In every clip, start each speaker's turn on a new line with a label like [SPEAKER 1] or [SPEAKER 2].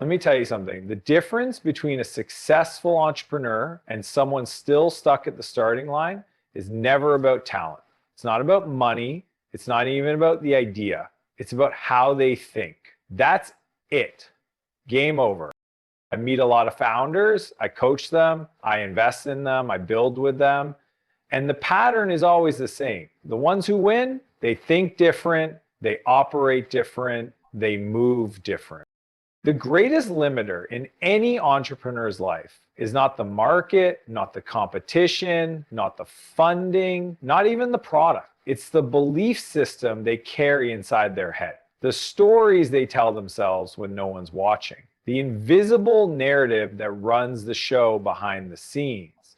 [SPEAKER 1] Let me tell you something. The difference between a successful entrepreneur and someone still stuck at the starting line is never about talent. It's not about money. It's not even about the idea. It's about how they think. That's it. Game over. I meet a lot of founders. I coach them. I invest in them. I build with them. And the pattern is always the same. The ones who win, they think different. They operate different. They move different. The greatest limiter in any entrepreneur's life is not the market, not the competition, not the funding, not even the product. It's the belief system they carry inside their head, the stories they tell themselves when no one's watching, the invisible narrative that runs the show behind the scenes.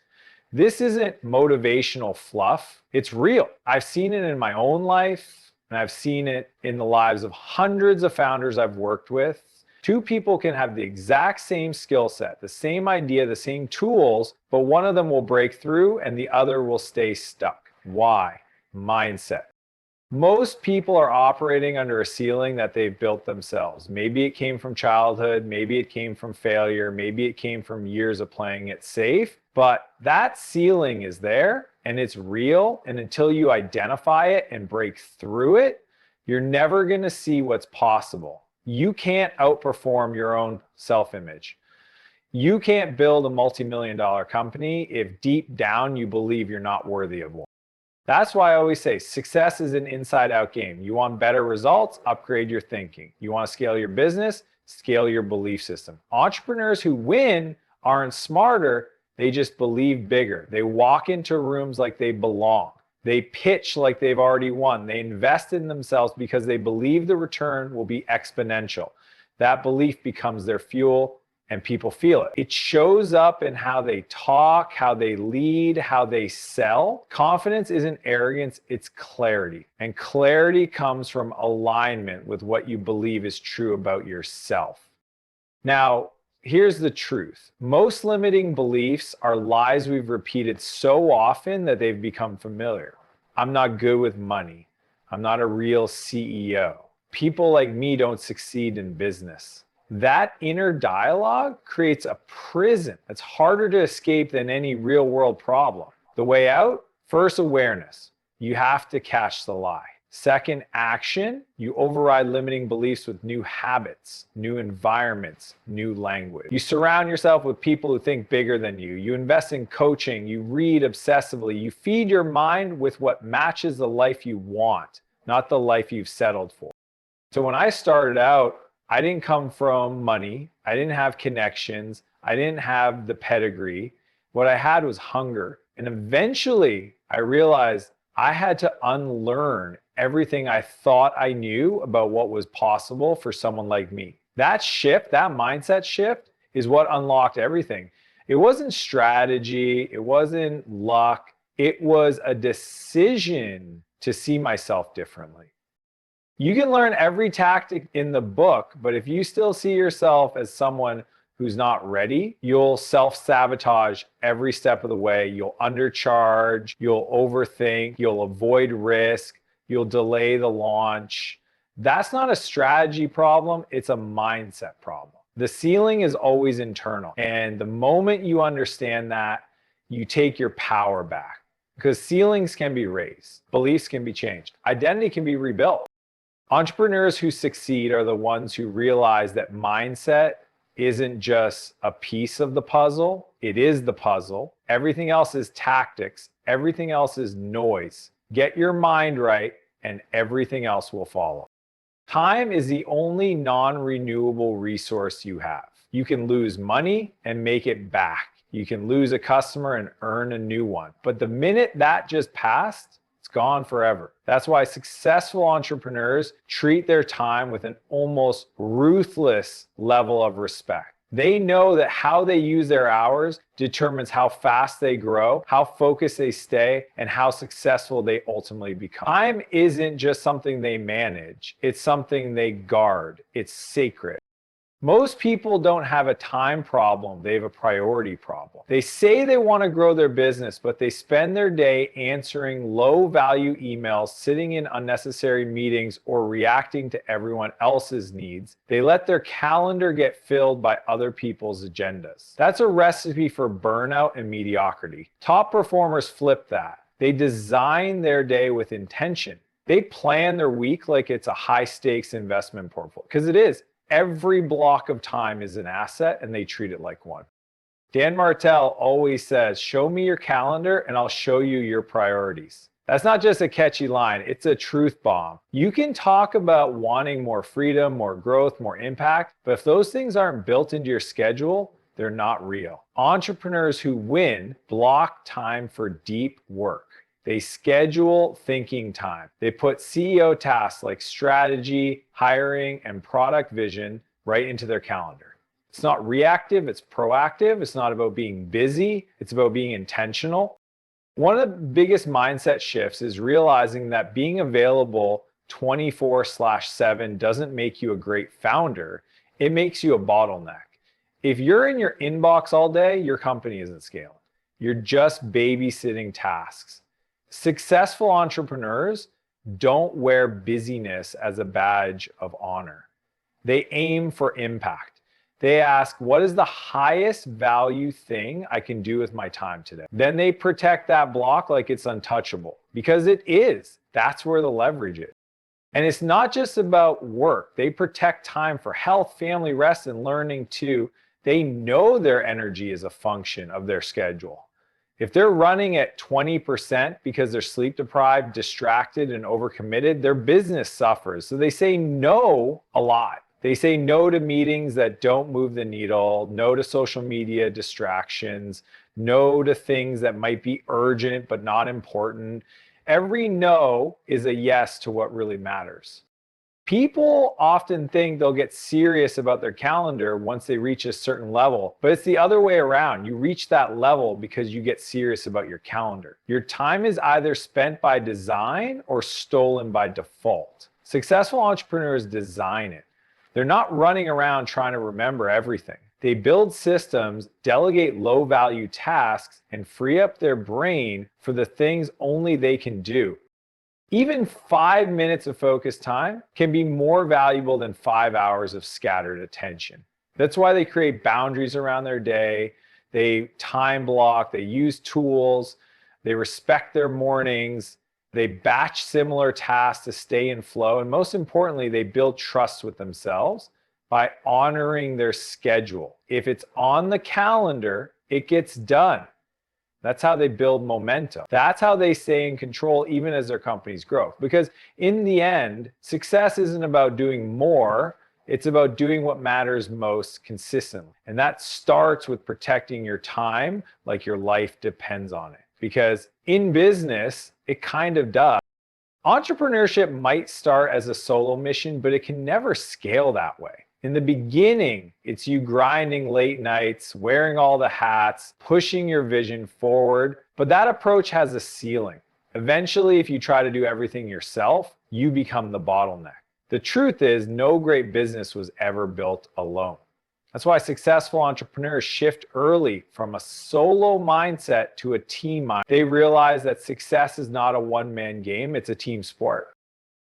[SPEAKER 1] This isn't motivational fluff. It's real. I've seen it in my own life, and I've seen it in the lives of hundreds of founders I've worked with. Two people can have the exact same skill set, the same idea, the same tools, but one of them will break through and the other will stay stuck. Why? Mindset. Most people are operating under a ceiling that they've built themselves. Maybe it came from childhood, maybe it came from failure, maybe it came from years of playing it safe, but that ceiling is there and it's real. And until you identify it and break through it, you're never going to see what's possible. You can't outperform your own self-image. You can't build a multi-million-dollar company if deep down you believe you're not worthy of one. That's why I always say success is an inside-out game. You want better results? Upgrade your thinking. You want to scale your business? Scale your belief system. Entrepreneurs who win aren't smarter, they just believe bigger. They walk into rooms like they belong. They pitch like they've already won. They invest in themselves because they believe the return will be exponential. That belief becomes their fuel and people feel it. It shows up in how they talk, how they lead, how they sell. Confidence isn't arrogance, it's clarity. And clarity comes from alignment with what you believe is true about yourself. Now, here's the truth. Most limiting beliefs are lies we've repeated so often that they've become familiar. I'm not good with money. I'm not a real CEO. People like me don't succeed in business. That inner dialogue creates a prison that's harder to escape than any real world problem. The way out? First, awareness. You have to catch the lie. Second, action. You override limiting beliefs with new habits, new environments, new language. You surround yourself with people who think bigger than you. You invest in coaching. You read obsessively. You feed your mind with what matches the life you want, not the life you've settled for. So when I started out, I didn't come from money. I didn't have connections. I didn't have the pedigree. What I had was hunger. And eventually I realized I had to unlearn everything I thought I knew about what was possible for someone like me. That shift, that mindset shift, is what unlocked everything. It wasn't strategy, it wasn't luck, it was a decision to see myself differently. You can learn every tactic in the book, but if you still see yourself as someone who's not ready, you'll self-sabotage every step of the way. You'll undercharge, you'll overthink, you'll avoid risk, you'll delay the launch. That's not a strategy problem, it's a mindset problem. The ceiling is always internal. And the moment you understand that, you take your power back. Because ceilings can be raised, beliefs can be changed, identity can be rebuilt. Entrepreneurs who succeed are the ones who realize that mindset isn't just a piece of the puzzle, it is the puzzle. Everything else is tactics, everything else is noise. Get your mind right and everything else will follow. Time is the only non-renewable resource you have. You can lose money and make it back. You can lose a customer and earn a new one. But the minute that just passed, it's gone forever. That's why successful entrepreneurs treat their time with an almost ruthless level of respect. They know that how they use their hours determines how fast they grow, how focused they stay, and how successful they ultimately become. Time isn't just something they manage, it's something they guard. It's sacred. Most people don't have a time problem, they have a priority problem. They say they want to grow their business, but they spend their day answering low value emails, sitting in unnecessary meetings, or reacting to everyone else's needs. They let their calendar get filled by other people's agendas. That's a recipe for burnout and mediocrity. Top performers flip that. They design their day with intention. They plan their week like it's a high stakes investment portfolio, because it is. Every block of time is an asset and they treat it like one. Dan Martell always says, show me your calendar and I'll show you your priorities. That's not just a catchy line, it's a truth bomb. You can talk about wanting more freedom, more growth, more impact, but if those things aren't built into your schedule, they're not real. Entrepreneurs who win block time for deep work. They schedule thinking time. They put CEO tasks like strategy, hiring, and product vision right into their calendar. It's not reactive, it's proactive. It's not about being busy, it's about being intentional. One of the biggest mindset shifts is realizing that being available 24/7 doesn't make you a great founder. It makes you a bottleneck. If you're in your inbox all day, your company isn't scaling. You're just babysitting tasks. Successful entrepreneurs don't wear busyness as a badge of honor. They aim for impact. They ask, what is the highest value thing I can do with my time today? Then they protect that block like it's untouchable, because it is. That's where the leverage is. And it's not just about work. They protect time for health, family, rest, and learning too. They know their energy is a function of their schedule. If they're running at 20% because they're sleep deprived, distracted, and overcommitted, their business suffers. So they say no a lot. They say no to meetings that don't move the needle, no to social media distractions, no to things that might be urgent but not important. Every no is a yes to what really matters. People often think they'll get serious about their calendar once they reach a certain level, but it's the other way around. You reach that level because you get serious about your calendar. Your time is either spent by design or stolen by default. Successful entrepreneurs design it. They're not running around trying to remember everything. They build systems, delegate low-value tasks, and free up their brain for the things only they can do. Even 5 minutes of focused time can be more valuable than 5 hours of scattered attention. That's why they create boundaries around their day. They time block, they use tools, they respect their mornings, they batch similar tasks to stay in flow, and most importantly, they build trust with themselves by honoring their schedule. If it's on the calendar, it gets done. That's how they build momentum. That's how they stay in control even as their companies grow. Because in the end, success isn't about doing more, it's about doing what matters most consistently. And that starts with protecting your time like your life depends on it. Because in business, it kind of does. Entrepreneurship might start as a solo mission, but it can never scale that way. In the beginning, it's you grinding late nights, wearing all the hats, pushing your vision forward, but that approach has a ceiling. Eventually, if you try to do everything yourself, you become the bottleneck. The truth is, no great business was ever built alone. That's why successful entrepreneurs shift early from a solo mindset to a team mindset. They realize that success is not a one-man game, it's a team sport.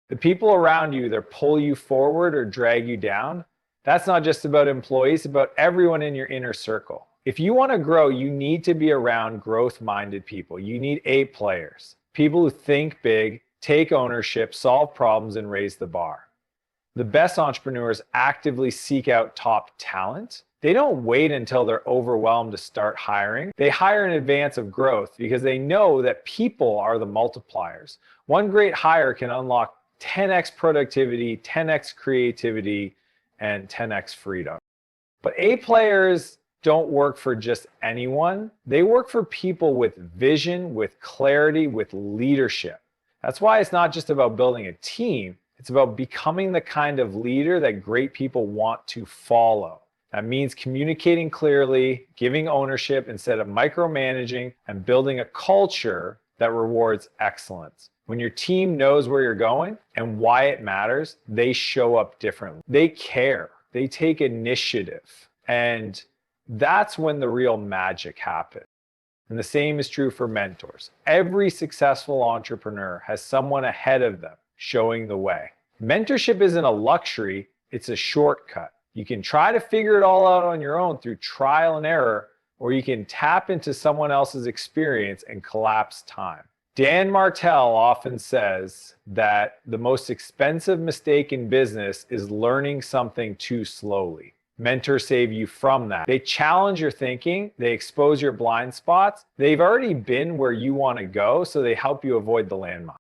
[SPEAKER 1] The people around you either pull you forward or drag you down. That's not just about employees, it's about everyone in your inner circle. If you want to grow, you need to be around growth-minded people. You need A players, people who think big, take ownership, solve problems, and raise the bar. The best entrepreneurs actively seek out top talent. They don't wait until they're overwhelmed to start hiring. They hire in advance of growth because they know that people are the multipliers. One great hire can unlock 10x productivity, 10x creativity, and 10x freedom. But A players don't work for just anyone. They work for people with vision, with clarity, with leadership. That's why it's not just about building a team. It's about becoming the kind of leader that great people want to follow. That means communicating clearly, giving ownership instead of micromanaging, and building a culture that rewards excellence. When your team knows where you're going and why it matters, they show up differently. They care. they take initiative. And that's when the real magic happens. And the same is true for mentors. Every successful entrepreneur has someone ahead of them showing the way. Mentorship isn't a luxury, it's a shortcut. You can try to figure it all out on your own through trial and error, or you can tap into someone else's experience and collapse time. Dan Martell often says that the most expensive mistake in business is learning something too slowly. Mentors save you from that. They challenge your thinking, they expose your blind spots. They've already been where you want to go, so they help you avoid the landmine.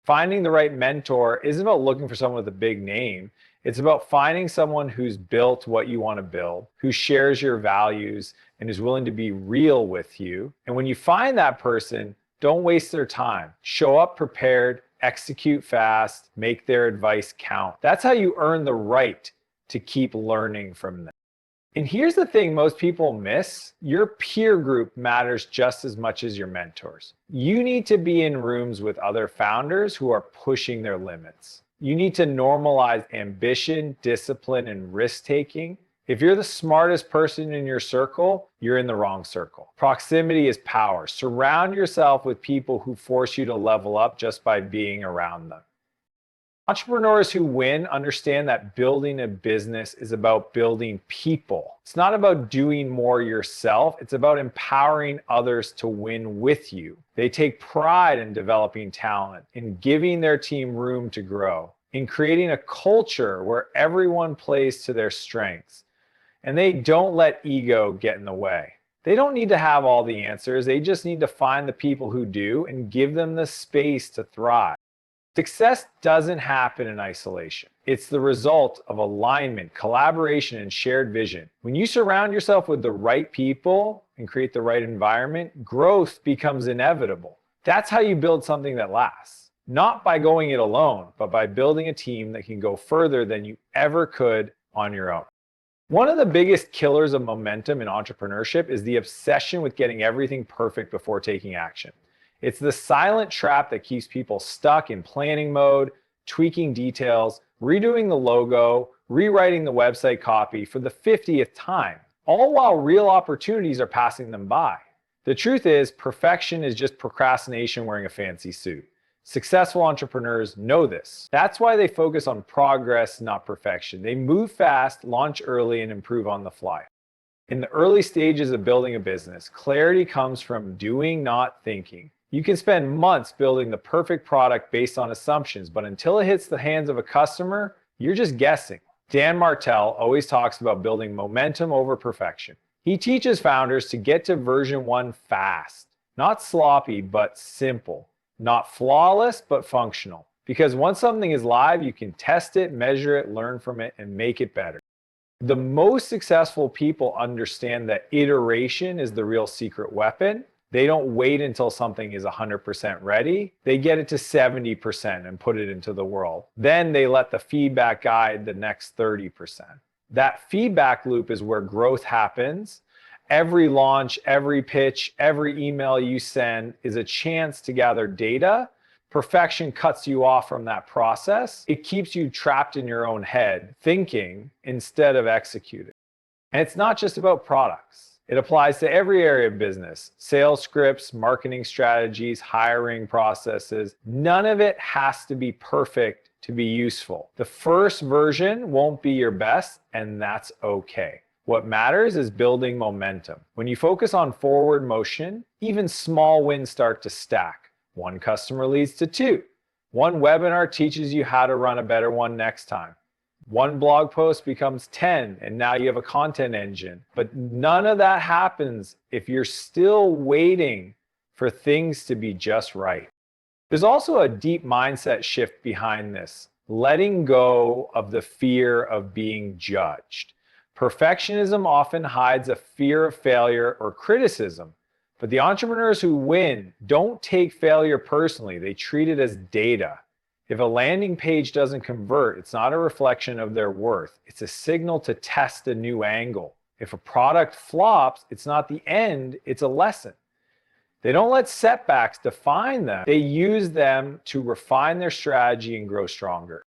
[SPEAKER 1] Finding the right mentor isn't about looking for someone with a big name. It's about finding someone who's built what you want to build, who shares your values, and is willing to be real with you. And when you find that person, don't waste their time. Show up prepared, execute fast, make their advice count. That's how you earn the right to keep learning from them. And here's the thing most people miss. Your peer group matters just as much as your mentors. You need to be in rooms with other founders who are pushing their limits. You need to normalize ambition, discipline, and risk-taking. If you're the smartest person in your circle, you're in the wrong circle. Proximity is power. Surround yourself with people who force you to level up just by being around them. Entrepreneurs who win understand that building a business is about building people. It's not about doing more yourself. It's about empowering others to win with you. They take pride in developing talent, in giving their team room to grow, in creating a culture where everyone plays to their strengths. And they don't let ego get in the way. They don't need to have all the answers. They just need to find the people who do and give them the space to thrive. Success doesn't happen in isolation. It's the result of alignment, collaboration, and shared vision. When you surround yourself with the right people and create the right environment, growth becomes inevitable. That's how you build something that lasts. Not by going it alone, but by building a team that can go further than you ever could on your own. One of the biggest killers of momentum in entrepreneurship is the obsession with getting everything perfect before taking action. It's the silent trap that keeps people stuck in planning mode, tweaking details, redoing the logo, rewriting the website copy for the 50th time, all while real opportunities are passing them by. The truth is, perfection is just procrastination wearing a fancy suit. Successful entrepreneurs know this. That's why they focus on progress, not perfection. They move fast, launch early, and improve on the fly. In the early stages of building a business, clarity comes from doing, not thinking. You can spend months building the perfect product based on assumptions, but until it hits the hands of a customer, you're just guessing. Dan Martell always talks about building momentum over perfection. He teaches founders to get to version 1 fast, not sloppy, but simple, not flawless, but functional. Because once something is live, you can test it, measure it, learn from it, and make it better. The most successful people understand that iteration is the real secret weapon. They don't wait until something is 100% ready. They get it to 70% and put it into the world. Then they let the feedback guide the next 30%. That feedback loop is where growth happens. Every launch, every pitch, every email you send is a chance to gather data. Perfection cuts you off from that process. It keeps you trapped in your own head, thinking instead of executing. And it's not just about products. It applies to every area of business: sales scripts, marketing strategies, hiring processes. None of it has to be perfect to be useful. The first version won't be your best, and that's okay. What matters is building momentum. When you focus on forward motion, even small wins start to stack. One customer leads to 2. One webinar teaches you how to run a better one next time. One blog post becomes 10, and now you have a content engine. But none of that happens if you're still waiting for things to be just right. There's also a deep mindset shift behind this, letting go of the fear of being judged. Perfectionism often hides a fear of failure or criticism, but the entrepreneurs who win don't take failure personally. They treat it as data. If a landing page doesn't convert, it's not a reflection of their worth. It's a signal to test a new angle. If a product flops, it's not the end, it's a lesson. They don't let setbacks define them. They use them to refine their strategy and grow stronger.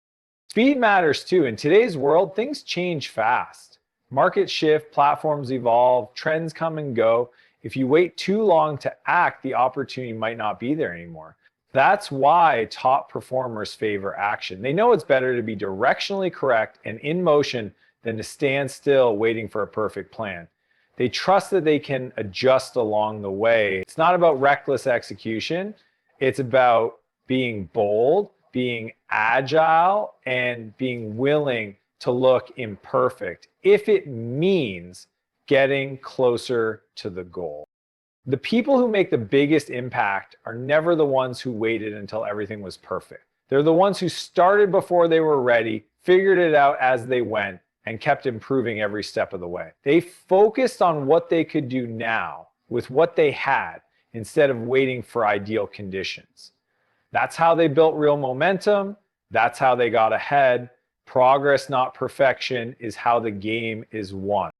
[SPEAKER 1] Speed matters too. In today's world, things change fast. Markets shift, platforms evolve, trends come and go. If you wait too long to act, the opportunity might not be there anymore. That's why top performers favor action. They know it's better to be directionally correct and in motion than to stand still waiting for a perfect plan. They trust that they can adjust along the way. It's not about reckless execution. It's about being bold, being agile, and being willing to look imperfect if it means getting closer to the goal. The people who make the biggest impact are never the ones who waited until everything was perfect. They're the ones who started before they were ready, figured it out as they went, and kept improving every step of the way. They focused on what they could do now with what they had instead of waiting for ideal conditions. That's how they built real momentum. That's how they got ahead. Progress, not perfection, is how the game is won.